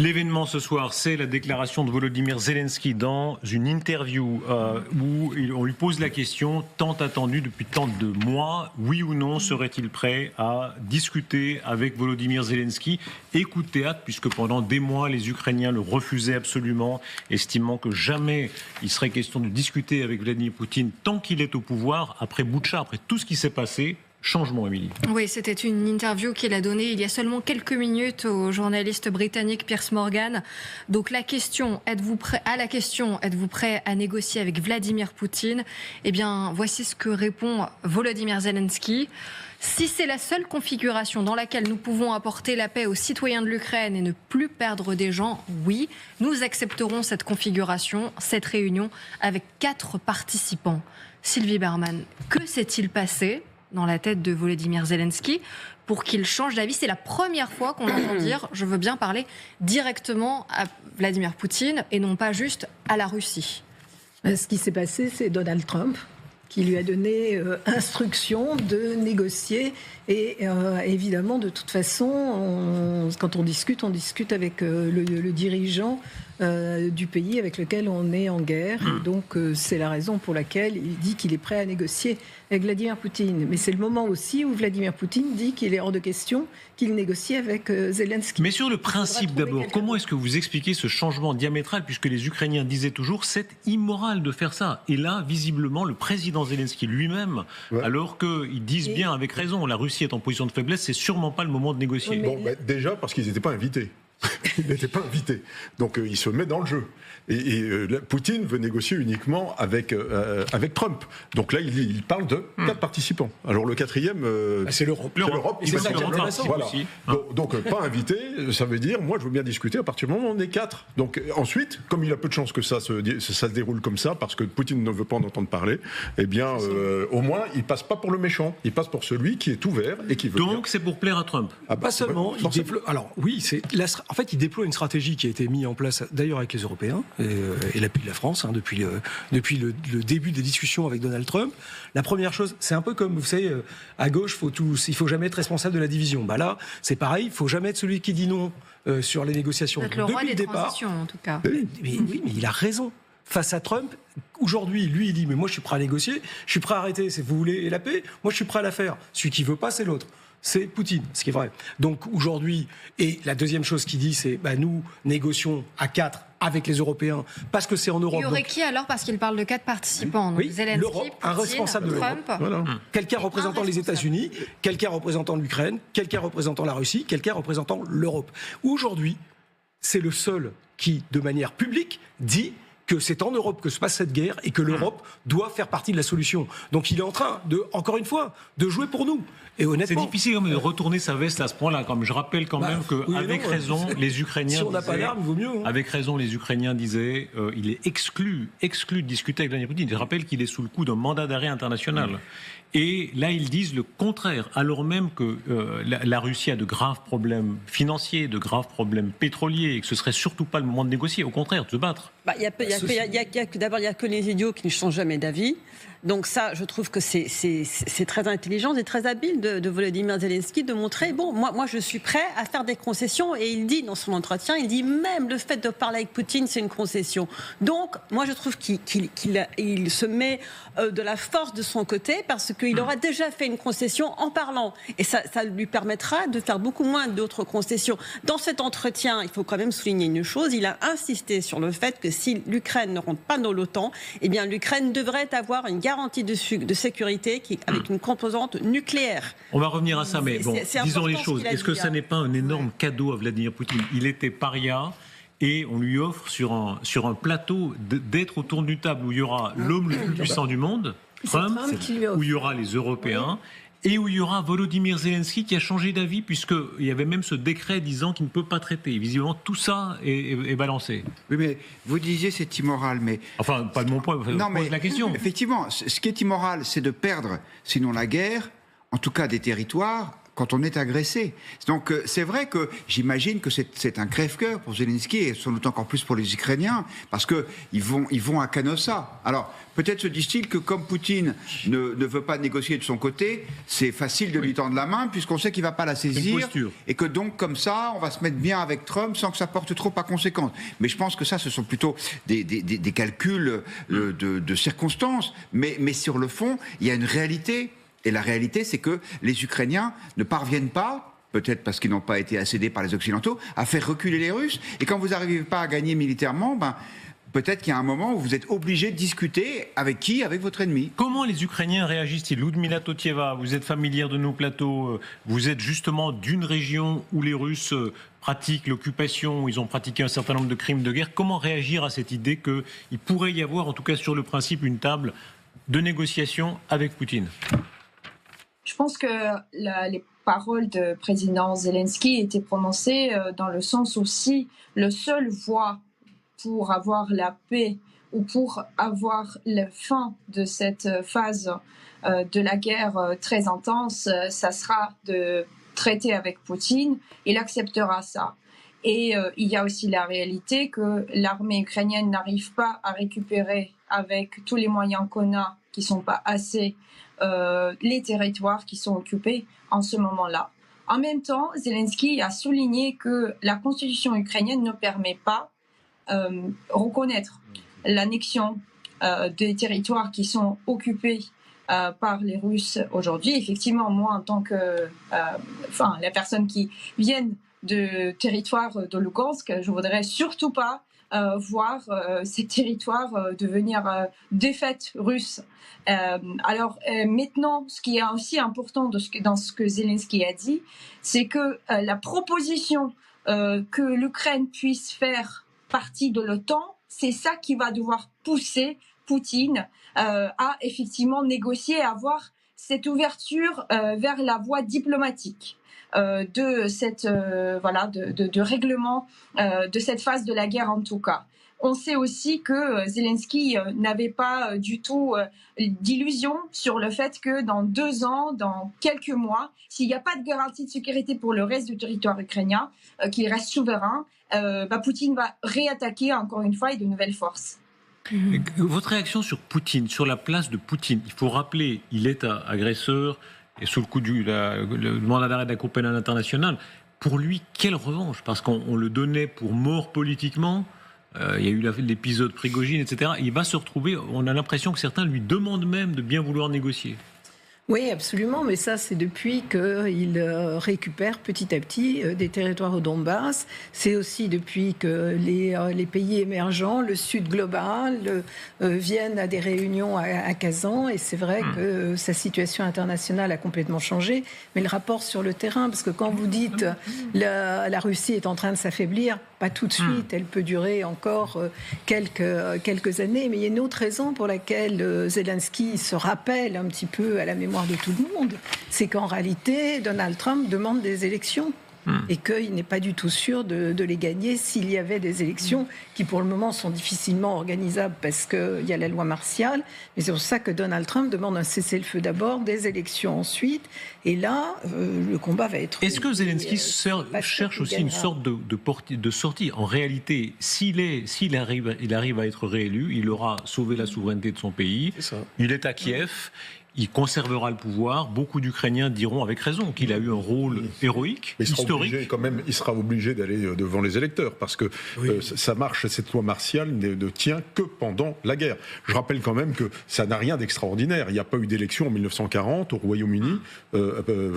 L'événement ce soir, c'est la déclaration de Volodymyr Zelensky dans une interview où on lui pose la question tant attendue depuis tant de mois. Oui ou non, serait-il prêt à discuter avec Volodymyr Zelensky? Et coup de théâtre, puisque pendant des mois, les Ukrainiens le refusaient absolument, estimant que jamais il serait question de discuter avec Vladimir Poutine tant qu'il est au pouvoir. Après Boutcha, après tout ce qui s'est passé, changement, Émilie. Oui, c'était une interview qu'il a donnée il y a seulement quelques minutes au journaliste britannique Piers Morgan. Donc à la question, êtes-vous prêt à négocier avec Vladimir Poutine? Eh bien, voici ce que répond Volodymyr Zelensky. Si c'est la seule configuration dans laquelle nous pouvons apporter la paix aux citoyens de l'Ukraine et ne plus perdre des gens, oui, nous accepterons cette configuration, cette réunion avec 4 participants. Sylvie Berman, que s'est-il passé dans la tête de Volodymyr Zelensky pour qu'il change d'avis? C'est la première fois qu'on entend dire « je veux bien parler directement à Vladimir Poutine et non pas juste à la Russie ». Ce qui s'est passé, c'est Donald Trump qui lui a donné instruction de négocier. Et évidemment, de toute façon, quand on discute avec le dirigeant du pays avec lequel on est en guerre. Donc c'est la raison pour laquelle il dit qu'il est prêt à négocier avec Vladimir Poutine. Mais c'est le moment aussi où Vladimir Poutine dit qu'il est hors de question qu'il négocie avec Zelensky. Mais sur le principe d'abord, comment est-ce que vous expliquez ce changement diamétral, puisque les Ukrainiens disaient toujours c'est immoral de faire ça. Et là, visiblement, le président Zelensky lui-même, alors qu'ils disent bien avec raison, la Russie est en position de faiblesse, c'est sûrement pas le moment de négocier. Bon, déjà parce qu'ils n'étaient pas invités. Il n'était pas invité. Donc il se met dans le jeu. Et Poutine veut négocier uniquement avec Trump. Donc là, il parle de 4 participants. Alors le 4e, c'est l'Europe. Et c'est ça qui est intéressant. Voilà. Donc pas invité, ça veut dire, moi je veux bien discuter à partir du moment où on est 4. Donc ensuite, comme il a peu de chances que ça se déroule comme ça, parce que Poutine ne veut pas en entendre parler, eh bien au moins il passe pas pour le méchant. Il passe pour celui qui est ouvert et qui veut Donc c'est pour plaire à Trump. Pas seulement. Alors oui, en fait, il déploie une stratégie qui a été mise en place d'ailleurs avec les Européens et l'appui de la France depuis le début des discussions avec Donald Trump. La première chose, c'est un peu comme, vous savez, à gauche, il faut jamais être responsable de la division. Bah là, c'est pareil, il faut jamais être celui qui dit non sur les négociations. Vous êtes le roi des transitions, en tout cas. Mais il a raison. Face à Trump, aujourd'hui, lui, il dit mais moi, je suis prêt à négocier, je suis prêt à arrêter. Si vous voulez la paix, moi, je suis prêt à la faire. Celui qui veut pas, c'est l'autre. C'est Poutine, ce qui est vrai. Donc aujourd'hui, et la deuxième chose qu'il dit, c'est nous négocions à 4 avec les Européens, parce que c'est en Europe. Il y aurait qui alors, parce qu'il parle de 4 participants, donc Zelensky, l'Europe, un responsable de Trump, voilà. Quelqu'un représentant les États-Unis, quelqu'un représentant l'Ukraine, quelqu'un représentant la Russie, quelqu'un représentant l'Europe. Aujourd'hui, c'est le seul qui, de manière publique, dit que c'est en Europe que se passe cette guerre et que l'Europe doit faire partie de la solution. Donc il est en train encore une fois, de jouer pour nous. Et honnêtement, c'est difficile de retourner sa veste à ce point-là. Comme je rappelle quand même qu'avec raison, les Ukrainiens. Si on n'a pas d'armes, il vaut mieux. Avec raison, les Ukrainiens disaient il est exclu de discuter avec Vladimir Poutine. Je rappelle qu'il est sous le coup d'un mandat d'arrêt international. Et là, ils disent le contraire, alors même que la Russie a de graves problèmes financiers, de graves problèmes pétroliers, et que ce serait surtout pas le moment de négocier, au contraire, de se battre. D'abord, il n'y a que les idiots qui ne changent jamais d'avis. Donc ça, je trouve que c'est très intelligent et très habile de Volodymyr Zelensky de montrer, moi je suis prêt à faire des concessions. Et il dit dans son entretien, il dit même le fait de parler avec Poutine, c'est une concession. Donc moi je trouve qu'il se met de la force de son côté parce qu'il aura déjà fait une concession en parlant. Et ça lui permettra de faire beaucoup moins d'autres concessions. Dans cet entretien, il faut quand même souligner une chose, il a insisté sur le fait que si l'Ukraine ne rentre pas dans l'OTAN, eh bien l'Ukraine devrait avoir une garantie de sécurité avec une composante nucléaire. On va revenir à ça, mais disons les choses. Est-ce que ça n'est pas un énorme cadeau à Vladimir Poutine? Il était paria et on lui offre sur un plateau d'être autour d'une table où il y aura l'homme le plus puissant du monde, Trump, où il y aura les Européens. Et où il y aura Volodymyr Zelensky qui a changé d'avis, puisqu'il y avait même ce décret disant qu'il ne peut pas traiter. Visiblement, tout ça est balancé. Oui, mais vous disiez c'est immoral, mais... Enfin, pas de mon point, non, mais la question. Effectivement, ce qui est immoral, c'est de perdre, sinon la guerre, en tout cas des territoires, quand on est agressé. Donc c'est vrai que j'imagine que c'est un crève-cœur pour Zelensky et sans doute encore plus pour les Ukrainiens parce qu'ils vont à Canossa. Alors peut-être se disent-ils que comme Poutine ne veut pas négocier de son côté, c'est facile de lui tendre la main puisqu'on sait qu'il ne va pas la saisir et que donc comme ça on va se mettre bien avec Trump sans que ça porte trop à conséquence. Mais je pense que ça ce sont plutôt des calculs de circonstances. Mais sur le fond, il y a une réalité. Et la réalité, c'est que les Ukrainiens ne parviennent pas, peut-être parce qu'ils n'ont pas été assez aidés par les Occidentaux, à faire reculer les Russes. Et quand vous n'arrivez pas à gagner militairement, peut-être qu'il y a un moment où vous êtes obligé de discuter avec qui ? Avec votre ennemi. Comment les Ukrainiens réagissent-ils ? Ludmila Totieva, vous êtes familière de nos plateaux, vous êtes justement d'une région où les Russes pratiquent l'occupation, ils ont pratiqué un certain nombre de crimes de guerre. Comment réagir à cette idée qu'il pourrait y avoir, en tout cas sur le principe, une table de négociation avec Poutine ? Je pense que les paroles du président Zelensky étaient prononcées dans le sens aussi, le seul voie pour avoir la paix ou pour avoir la fin de cette phase de la guerre très intense, ça sera de traiter avec Poutine. Il acceptera ça. Et il y a aussi la réalité que l'armée ukrainienne n'arrive pas à récupérer avec tous les moyens qu'on a, qui ne sont pas assez, les territoires qui sont occupés en ce moment-là. En même temps, Zelensky a souligné que la constitution ukrainienne ne permet pas reconnaître l'annexion des territoires qui sont occupés par les Russes aujourd'hui. Effectivement, moi, en tant que la personne qui vient de territoire de Lugansk, je voudrais surtout pas voir ces territoires devenir défaites russes. Maintenant, ce qui est aussi important dans ce que Zelensky a dit, c'est que la proposition que l'Ukraine puisse faire partie de l'OTAN, c'est ça qui va devoir pousser Poutine à effectivement négocier, à avoir cette ouverture vers la voie diplomatique. De cette de règlement de cette phase de la guerre en tout cas. On sait aussi que Zelensky n'avait pas du tout d'illusion sur le fait que dans 2 ans, dans quelques mois, s'il n'y a pas de garantie de sécurité pour le reste du territoire ukrainien, qu'il reste souverain, Poutine va réattaquer encore une fois et de nouvelles forces. Votre réaction sur Poutine, sur la place de Poutine, il faut rappeler, il est agresseur, et sous le coup du mandat d'arrêt de la Cour pénale internationale, pour lui, quelle revanche ? Parce qu'on le donnait pour mort politiquement, il y a eu l'épisode Prigojine, etc. Il va se retrouver, on a l'impression que certains lui demandent même de bien vouloir négocier. Oui, absolument, mais ça, c'est depuis qu'il récupère petit à petit des territoires au Donbass. C'est aussi depuis que les pays émergents, le Sud global, viennent à des réunions à Kazan. Et c'est vrai que sa situation internationale a complètement changé. Mais le rapport sur le terrain, parce que quand vous dites la Russie est en train de s'affaiblir, pas tout de suite, elle peut durer encore quelques années. Mais il y a une autre raison pour laquelle Zelensky se rappelle un petit peu à la mémoire de tout le monde, c'est qu'en réalité, Donald Trump demande des élections et qu'il n'est pas du tout sûr de les gagner s'il y avait des élections qui, pour le moment, sont difficilement organisables parce qu'il y a la loi martiale. Mais c'est pour ça que Donald Trump demande un cessez-le-feu d'abord, des élections ensuite. Et là, le combat va être... Est-ce que Zelensky cherche aussi une sorte de sortie ? En réalité, s'il arrive à être réélu, il aura sauvé la souveraineté de son pays. Il est à Kiev. Il conservera le pouvoir. Beaucoup d'Ukrainiens diront avec raison qu'il a eu un rôle héroïque, historique. Il sera obligé d'aller devant les électeurs parce que ça marche, cette loi martiale ne tient que pendant la guerre. Je rappelle quand même que ça n'a rien d'extraordinaire. Il n'y a pas eu d'élection en 1940 au Royaume-Uni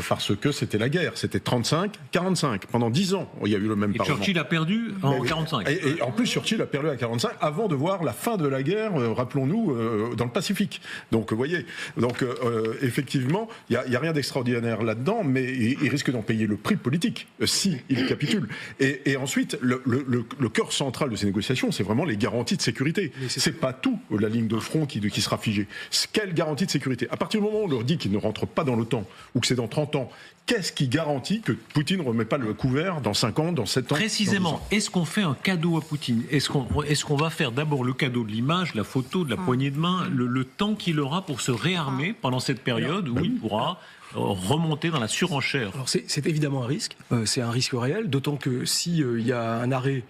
parce que c'était la guerre. C'était 35-45. Pendant 10 ans, il y a eu le même Parlement. Churchill a perdu en 45. Et en plus, Churchill a perdu à 45 avant de voir la fin de la guerre, rappelons-nous, dans le Pacifique. Donc, vous voyez... effectivement, il n'y a rien d'extraordinaire là-dedans, mais il risque d'en payer le prix politique si il capitule. Et ensuite, le cœur central de ces négociations, c'est vraiment les garanties de sécurité. C'est pas tout la ligne de front qui sera figée. Quelle garantie de sécurité ? À partir du moment où on leur dit qu'ils ne rentrent pas dans l'OTAN ou que c'est dans 30 ans, qu'est-ce qui garantit que Poutine ne remet pas le couvert dans 5 ans, dans 7 ans ? Précisément, est-ce qu'on fait un cadeau à Poutine ? Est-ce qu'on va faire d'abord le cadeau de l'image, la photo, de la poignée de main, le temps qu'il aura pour se réarmer pendant cette période où il pourra remonter dans la surenchère. Alors c'est évidemment un risque, c'est un risque réel, d'autant que s'il y a un arrêt,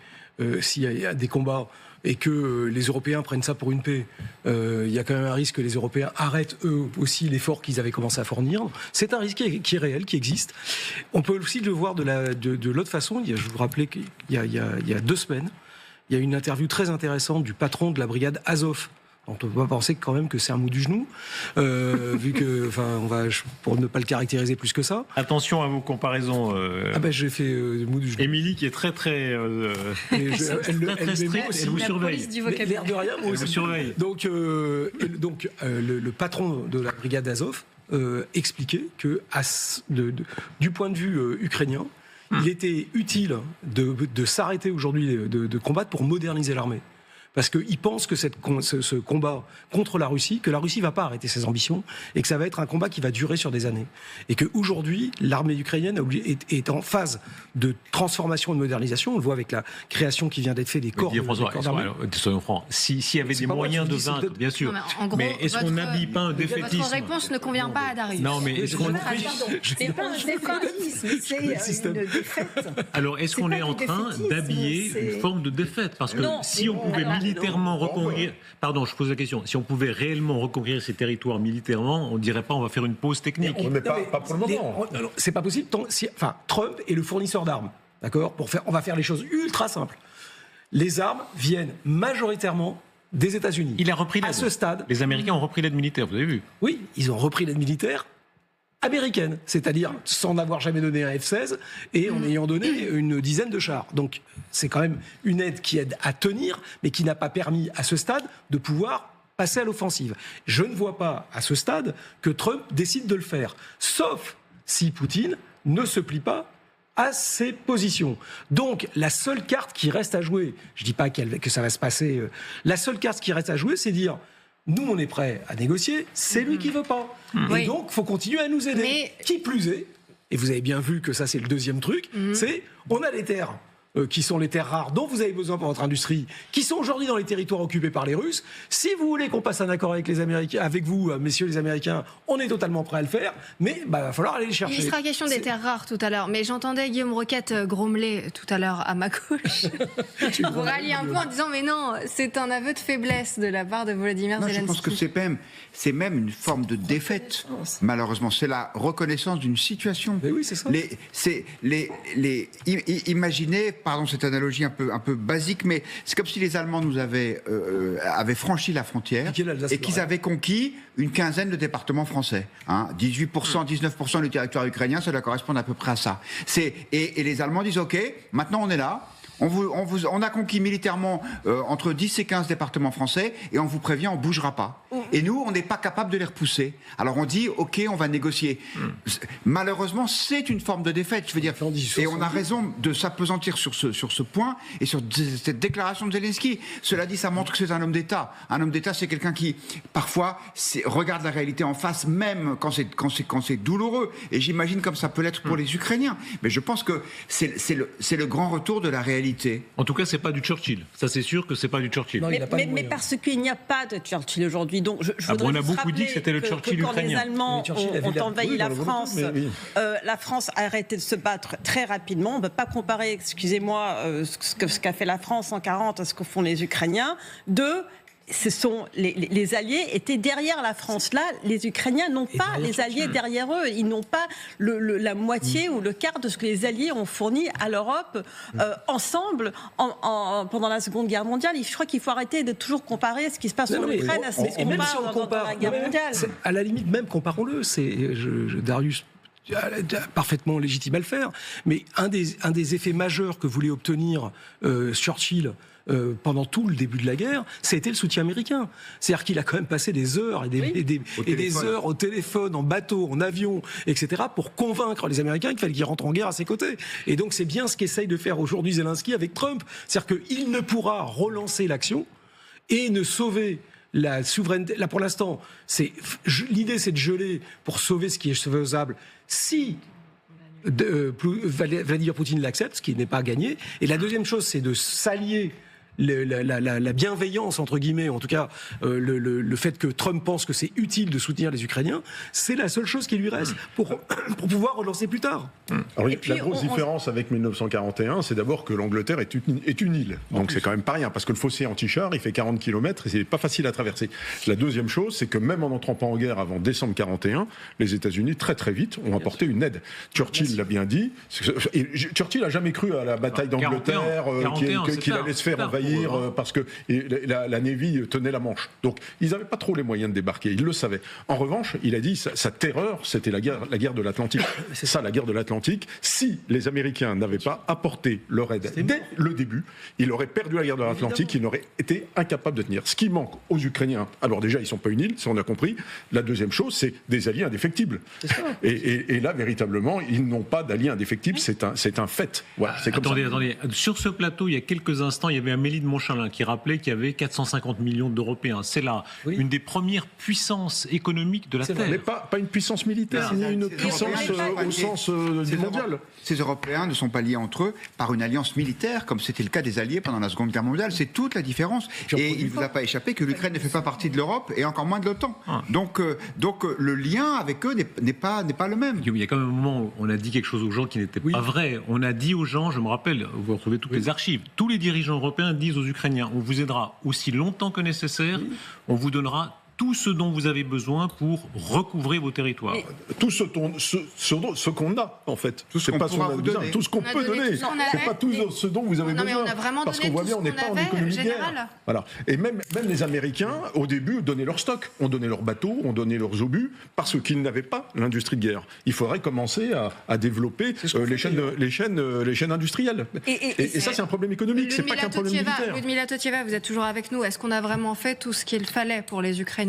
s'il y a des combats et que les Européens prennent ça pour une paix, il y a quand même un risque que les Européens arrêtent eux aussi l'effort qu'ils avaient commencé à fournir. C'est un risque qui est réel, qui existe. On peut aussi le voir de l'autre façon. Je vous rappelais qu'il y a 2 semaines, il y a une interview très intéressante du patron de la brigade Azov. On ne peut pas penser quand même que c'est un mot du genou, vu que, pour ne pas le caractériser plus que ça. Attention à vos comparaisons. J'ai fait le mot du genou. Émilie qui est très elle vous surveille. L'air de rien, moi aussi. Elle vous surveille. Donc, le patron de la brigade Azov expliquait que, du point de vue ukrainien, il était utile de s'arrêter aujourd'hui de combattre pour moderniser l'armée. Parce qu'il pense que ce combat contre la Russie, que la Russie ne va pas arrêter ses ambitions et que ça va être un combat qui va durer sur des années. Et qu'aujourd'hui, l'armée ukrainienne est en phase de transformation et de modernisation. On le voit avec la création qui vient d'être faite des corps d'armée. Soyons francs, s'il y avait des moyens de vaincre, bien sûr. Mais est-ce qu'on n'habille pas un défaitisme? Votre réponse ne convient pas à Darius. Non, mais est-ce qu'on... C'est pas un défaitisme, c'est une défaite. Alors, est-ce qu'on est en train d'habiller une forme de défaite? Parce que si on pouvait militairement reconquérir... Pardon, je pose la question. Si on pouvait réellement reconquérir ces territoires militairement, on ne dirait pas on va faire une pause technique. Mais pas pour le moment. C'est pas possible. Trump est le fournisseur d'armes. D'accord ? On va faire les choses ultra simples. Les armes viennent majoritairement des États-Unis. Il a repris l'aide. À ce stade... Les Américains ont repris l'aide militaire, vous avez vu? Oui, ils ont repris l'aide militaire américaine, c'est-à-dire sans n'avoir jamais donné un F-16 et en ayant donné une dizaine de chars. Donc c'est quand même une aide qui aide à tenir, mais qui n'a pas permis à ce stade de pouvoir passer à l'offensive. Je ne vois pas à ce stade que Trump décide de le faire, sauf si Poutine ne se plie pas à ses positions. Donc la seule carte qui reste à jouer, je ne dis pas que ça va se passer, la seule carte qui reste à jouer, c'est dire... Nous, on est prêts à négocier, c'est lui qui ne veut pas. Et donc, il faut continuer à nous aider. Mais... Qui plus est, et vous avez bien vu que ça, c'est le deuxième truc, c'est on a les terres qui sont les terres rares dont vous avez besoin pour votre industrie, qui sont aujourd'hui dans les territoires occupés par les Russes. Si vous voulez qu'on passe un accord avec les Américains, avec vous, messieurs les Américains, on est totalement prêt à le faire, mais il va falloir aller les chercher. Il sera question des terres rares tout à l'heure, mais j'entendais Guillaume Roquette grommeler tout à l'heure à ma gauche. Vous ralliez un peu en disant mais non, c'est un aveu de faiblesse de la part de Volodymyr Zelensky. Je pense que c'est même une forme de défaite, malheureusement. C'est la reconnaissance d'une situation. Mais oui, c'est ça. Imaginez, pardon, cette analogie un peu basique, mais c'est comme si les Allemands nous avaient franchi la frontière et qu'ils avaient conquis une quinzaine de départements français. 18%, 19% du territoire ukrainien, ça doit correspondre à peu près à ça. Et les Allemands disent, OK, maintenant on est là. On a conquis militairement entre 10 et 15 départements français et on vous prévient, on ne bougera pas. Et nous, on n'est pas capable de les repousser. Alors on dit, OK, on va négocier. Malheureusement, c'est une forme de défaite, je veux dire. Et on a raison de s'appesantir sur ce point et sur cette déclaration de Zelensky. Cela dit, ça montre que c'est un homme d'État. Un homme d'État, c'est quelqu'un qui, parfois, regarde la réalité en face, même quand c'est douloureux. Et j'imagine comme ça peut l'être pour les Ukrainiens. Mais je pense que c'est le grand retour de la réalité. En tout cas, c'est pas du Churchill. Ça, c'est sûr que c'est pas du Churchill. Non, mais parce qu'il n'y a pas de Churchill aujourd'hui. Donc, je voudrais on a beaucoup dit que c'était le Churchill quand ukrainien. Les Allemands ont envahi la France, la France a arrêté de se battre très rapidement. On ne peut pas comparer, excusez-moi, ce qu'a fait la France en 1940 à ce que font les Ukrainiens. Les Alliés étaient derrière la France. Là, les Ukrainiens n'ont pas les Alliés derrière eux. Ils n'ont pas la moitié ou le quart de ce que les Alliés ont fourni à l'Europe ensemble pendant la Seconde Guerre mondiale. Je crois qu'il faut arrêter de toujours comparer ce qui se passe en Ukraine à ce qui se passe dans la guerre mondiale. À la limite, même comparons-le. Darius parfaitement légitime à le faire. Mais un des effets majeurs que voulait obtenir Churchill pendant tout le début de la guerre, c'était le soutien américain. C'est-à-dire qu'il a quand même passé des heures et des heures au téléphone, en bateau, en avion, etc., pour convaincre les Américains qu'il fallait qu'ils rentrent en guerre à ses côtés. Et donc c'est bien ce qu'essaye de faire aujourd'hui Zelensky avec Trump. C'est-à-dire qu'il ne pourra relancer l'action et ne sauver la souveraineté. Là, pour l'instant, l'idée, c'est de geler pour sauver ce qui est faisable. Si Vladimir Poutine l'accepte, ce qui n'est pas gagné. Et la deuxième chose, c'est de s'allier la bienveillance, entre guillemets, en tout cas le fait que Trump pense que c'est utile de soutenir les Ukrainiens, c'est la seule chose qui lui reste pour pouvoir relancer plus tard. Alors, Et puis, la grosse différence avec 1941, c'est d'abord que l'Angleterre est une île. Donc c'est quand même pas rien, parce que le fossé anti-char, il fait 40 km et c'est pas facile à traverser. La deuxième chose, c'est que même en n'entrant pas en guerre avant décembre 41, les États-Unis, très très vite, ont apporté une aide. Churchill l'a bien dit. Et Churchill n'a jamais cru à la bataille d'Angleterre, qu'il allait se faire envahir parce que la Navy tenait la Manche. Donc ils n'avaient pas trop les moyens de débarquer, ils le savaient. En revanche, il a dit sa terreur, c'était la guerre de l'Atlantique. C'est ça, la guerre de l'Atlantique. Si les Américains n'avaient pas apporté leur aide dès le début, il aurait perdu la guerre de l'Atlantique, il aurait été incapable de tenir. Ce qui manque aux Ukrainiens, alors déjà, ils ne sont pas une île, ça on a compris. La deuxième chose, c'est des alliés indéfectibles. Et là, véritablement, ils n'ont pas d'alliés indéfectibles, c'est un fait. Voilà, c'est comme Attendez. Sur ce plateau, il y a quelques instants, il y avait Amélie de Montchalin qui rappelait qu'il y avait 450 millions d'Européens. C'est là une des premières puissances économiques de la Terre. Mais pas une puissance militaire, ni une puissance au sens mondial. Ces Européens ne sont pas liés entre eux par une alliance militaire, comme c'était le cas des Alliés pendant la Seconde Guerre mondiale. C'est toute la différence. Et il ne vous a pas échappé que l'Ukraine ne fait pas partie de l'Europe et encore moins de l'OTAN. Donc le lien avec eux n'est pas le même. Il y a quand même un moment où on a dit quelque chose aux gens qui n'était pas vrai. On a dit aux gens, je me rappelle, vous retrouvez toutes les archives, tous les dirigeants européens disent aux Ukrainiens, on vous aidera aussi longtemps que nécessaire, on vous donnera tout ce dont vous avez besoin pour recouvrer vos territoires. Tout ce qu'on a, en fait. Tout ce qu'on pourra vous donner. Tout ce qu'on peut donner. C'est pas tout ce dont vous avez besoin. Mais on a vraiment parce donné qu'on voit tout bien, ce on n'est qu'on pas en avait, économie de guerre. général. Voilà. Et même les Américains, au début, donnaient leur stock. On donnait leurs bateaux, on donnait leurs obus, parce qu'ils n'avaient pas l'industrie de guerre. Il faudrait commencer à développer les chaînes industrielles. Et ça, c'est un problème économique, c'est pas qu'un problème militaire. Ludmila Totieva, vous êtes toujours avec nous. Est-ce qu'on a vraiment fait tout ce qu'il fallait pour les Ukrainiens ?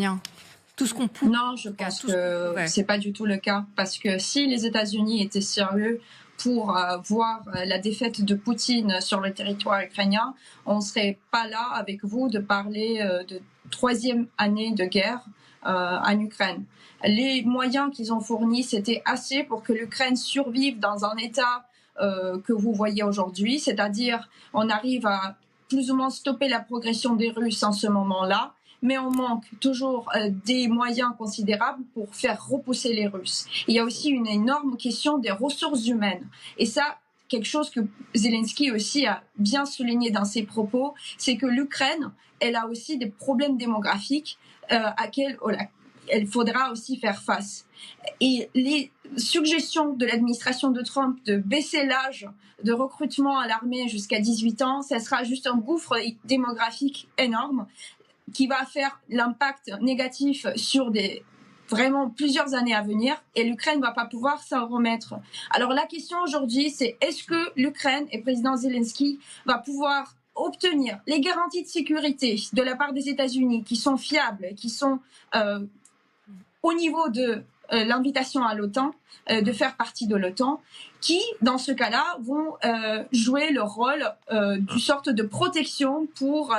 Tout ce qu'on pouvait. Non, je pense que c'est pas du tout le cas. Parce que si les États-Unis étaient sérieux pour voir la défaite de Poutine sur le territoire ukrainien, on ne serait pas là avec vous de parler de troisième année de guerre en Ukraine. Les moyens qu'ils ont fournis, c'était assez pour que l'Ukraine survive dans un état que vous voyez aujourd'hui. C'est-à-dire, on arrive à plus ou moins stopper la progression des Russes en ce moment-là. Mais on manque toujours des moyens considérables pour faire repousser les Russes. Il y a aussi une énorme question des ressources humaines. Et ça, quelque chose que Zelensky aussi a bien souligné dans ses propos, c'est que l'Ukraine, elle a aussi des problèmes démographiques auxquels elle faudra aussi faire face. Et les suggestions de l'administration de Trump de baisser l'âge de recrutement à l'armée jusqu'à 18 ans, ça sera juste un gouffre démographique énorme qui va faire l'impact négatif sur vraiment plusieurs années à venir, et l'Ukraine ne va pas pouvoir s'en remettre. Alors la question aujourd'hui, c'est est-ce que l'Ukraine et le président Zelensky va pouvoir obtenir les garanties de sécurité de la part des États-Unis qui sont fiables, qui sont au niveau de l'invitation à l'OTAN, de faire partie de l'OTAN, qui, dans ce cas-là, vont jouer le rôle d'une sorte de protection pour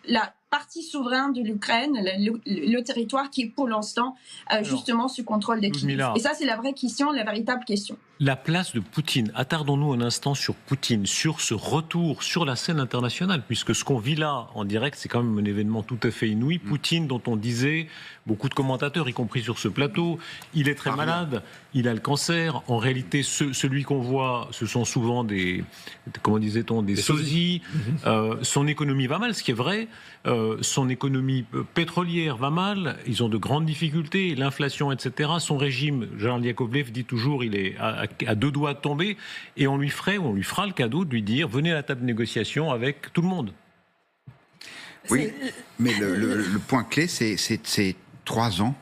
la partie souveraine de l'Ukraine, le territoire qui est pour l'instant justement sous contrôle des Kiev. Et ça, c'est la vraie question, la véritable question. La place de Poutine, attardons-nous un instant sur Poutine, sur ce retour sur la scène internationale, puisque ce qu'on vit là en direct, c'est quand même un événement tout à fait inouï. Poutine, dont on disait, beaucoup de commentateurs, y compris sur ce plateau, il est très malade, il a le cancer. En réalité, celui qu'on voit, ce sont souvent des sosies. Son économie va mal, ce qui est vrai. Son économie pétrolière va mal. Ils ont de grandes difficultés, l'inflation, etc. Son régime, Gérald Yakovlev dit toujours, il est à deux doigts de tomber. Et on lui fera le cadeau de lui dire, venez à la table de négociation avec tout le monde. Oui, mais le point clé, c'est 3 ans.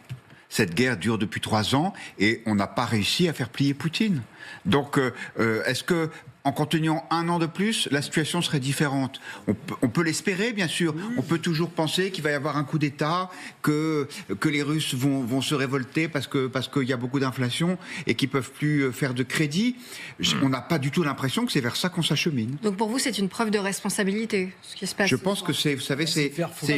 Cette guerre dure depuis 3 ans et on n'a pas réussi à faire plier Poutine. Donc, est-ce que en continuant 1 an de plus, la situation serait différente? On peut l'espérer, bien sûr. On peut toujours penser qu'il va y avoir un coup d'État, que les Russes vont se révolter parce qu'il y a beaucoup d'inflation et qu'ils peuvent plus faire de crédit. On n'a pas du tout l'impression que c'est vers ça qu'on s'achemine. Donc pour vous, c'est une preuve de responsabilité, ce qui se passe. Je pense que c'est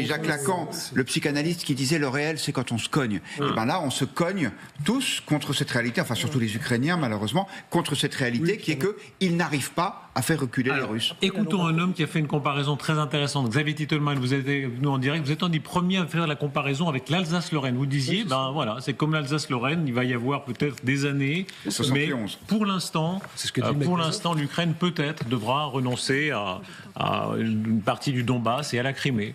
Jacques Lacan, le psychanalyste, qui disait le réel, c'est quand on se cogne. Et ben là, on se cogne tous contre cette réalité, enfin surtout les Ukrainiens, malheureusement, contre cette réalité qui est qu'ils n'arrivent n'arrive pas à faire reculer les Russes. Écoutons un homme qui a fait une comparaison très intéressante. Xavier Titelman, vous êtes avec nous en direct. Vous êtes un des premiers à faire la comparaison avec l'Alsace-Lorraine. Vous disiez, voilà, c'est comme l'Alsace-Lorraine. Il va y avoir peut-être des années, 71. mais pour l'instant, l'Ukraine peut-être devra renoncer à une partie du Donbass et à la Crimée.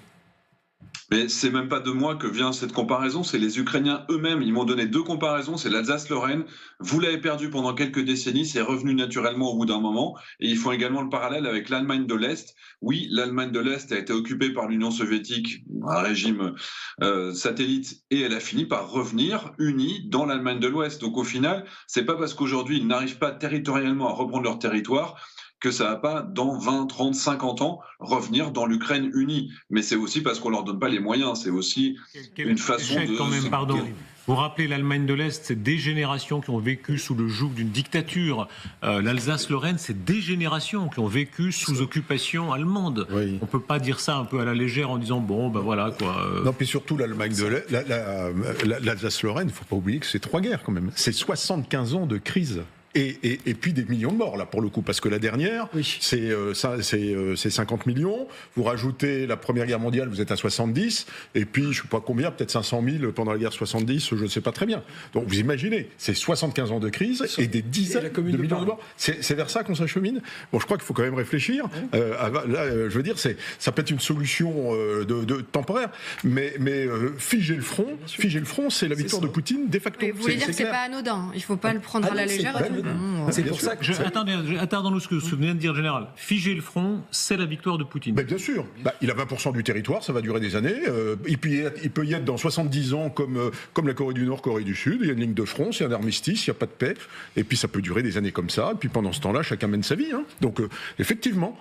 Mais c'est même pas de moi que vient cette comparaison, c'est les Ukrainiens eux-mêmes. Ils m'ont donné 2 comparaisons, c'est l'Alsace-Lorraine. Vous l'avez perdu pendant quelques décennies, c'est revenu naturellement au bout d'un moment. Et ils font également le parallèle avec l'Allemagne de l'Est. Oui, l'Allemagne de l'Est a été occupée par l'Union soviétique, un régime satellite, et elle a fini par revenir unie dans l'Allemagne de l'Ouest. Donc au final, c'est pas parce qu'aujourd'hui ils n'arrivent pas territorialement à reprendre leur territoire que ça va pas, dans 20, 30, 50 ans, revenir dans l'Ukraine unie. Mais c'est aussi parce qu'on leur donne pas les moyens. C'est aussi une façon de... Quand même, pardon. Vous rappelez l'Allemagne de l'Est, c'est des générations qui ont vécu sous le joug d'une dictature. L'Alsace-Lorraine, c'est des générations qui ont vécu sous occupation allemande. Oui. On peut pas dire ça un peu à la légère en disant bon, ben voilà quoi. Non, puis surtout l'Allemagne de l'Alsace-Lorraine, il faut pas oublier que c'est 3 guerres quand même. C'est 75 ans de crise. Et puis des millions de morts, là, pour le coup, parce que la dernière, c'est 50 millions. Vous rajoutez la Première Guerre mondiale, vous êtes à 70, et puis, je ne sais pas combien, peut-être 500 000 pendant la guerre 70, je ne sais pas très bien. Donc, vous imaginez, c'est 75 ans de crise et des dizaines de millions de morts. C'est vers ça qu'on s'achemine. Bon, je crois qu'il faut quand même réfléchir. Là, je veux dire, ça peut être une solution temporaire, mais figer le front, c'est la victoire de Poutine, de facto. Vous voulez dire que ce n'est pas anodin, il ne faut pas le prendre à la légère. C'est pour ça que attendons-nous ce que vous venez de dire, général. Figer le front, c'est la victoire de Poutine. Bien sûr. Il a 20% du territoire, ça va durer des années. Il peut y être dans 70 ans comme la Corée du Nord, Corée du Sud. Il y a une ligne de front, il y a un armistice, il n'y a pas de paix. Et puis ça peut durer des années comme ça. Et puis pendant ce temps-là, chacun mène sa vie. Hein. Donc effectivement,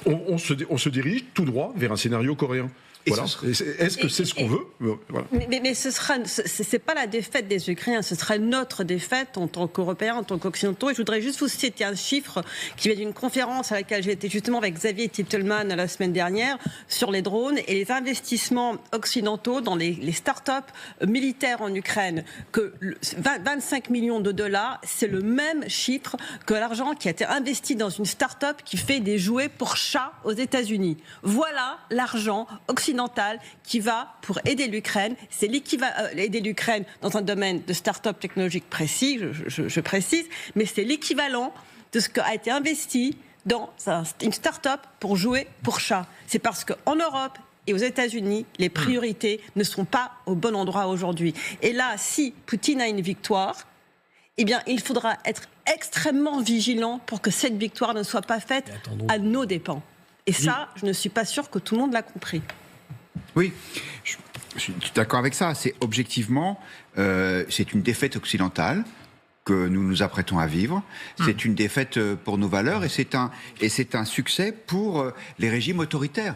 on se dirige tout droit vers un scénario coréen. Voilà. Est-ce que c'est ce qu'on veut? Voilà. Mais c'est pas la défaite des Ukrainiens, ce sera notre défaite en tant qu'Européens, en tant qu'Occidentaux. Et je voudrais juste vous citer un chiffre qui vient d'une conférence à laquelle j'ai été justement avec Xavier Titelman la semaine dernière sur les drones et les investissements occidentaux dans les start-up militaires en Ukraine. Que 25 millions de dollars, c'est le même chiffre que l'argent qui a été investi dans une start-up qui fait des jouets pour chats aux États-Unis. Voilà l'argent occidental qui va pour aider l'Ukraine. C'est l'équivalent aider l'Ukraine dans un domaine de start-up technologique précis, je précise, mais c'est l'équivalent de ce qui a été investi dans une start-up pour jouer pour chats. C'est parce qu'en Europe et aux États-Unis, les priorités ne sont pas au bon endroit aujourd'hui. Et là, si Poutine a une victoire, eh bien, il faudra être extrêmement vigilant pour que cette victoire ne soit pas faite à nos dépens. Et ça, je ne suis pas sûre que tout le monde l'a compris. Oui, je suis d'accord avec ça. C'est objectivement, c'est une défaite occidentale que nous nous apprêtons à vivre. C'est une défaite pour nos valeurs et c'est un succès pour les régimes autoritaires.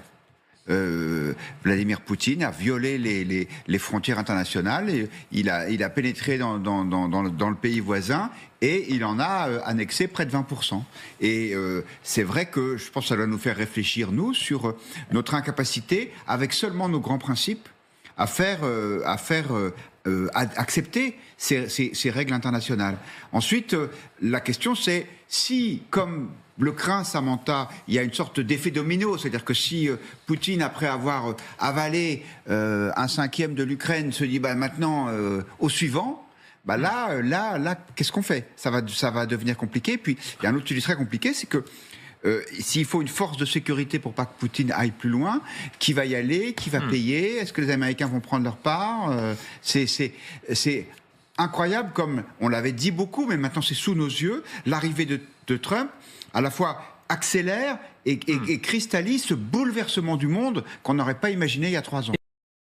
Vladimir Poutine a violé les frontières internationales. Et il a pénétré dans le pays voisin et il en a annexé près de 20%. Et c'est vrai que je pense que ça doit nous faire réfléchir, nous, sur notre incapacité, avec seulement nos grands principes, à faire accepter ces règles internationales. Ensuite, la question c'est si, comme le craint Samantha, il y a une sorte d'effet domino, c'est-à-dire que si Poutine, après avoir avalé 1/5 de l'Ukraine, se dit maintenant au suivant, là, qu'est-ce qu'on fait ? Ça va devenir compliqué. Puis il y a un autre sujet très compliqué, c'est que s'il faut une force de sécurité pour pas que Poutine aille plus loin, qui va y aller, qui va payer ? Est-ce que les Américains vont prendre leur part ? C'est incroyable, comme on l'avait dit beaucoup, mais maintenant c'est sous nos yeux, l'arrivée de Trump, à la fois accélère et cristallise ce bouleversement du monde qu'on n'aurait pas imaginé il y a 3 ans.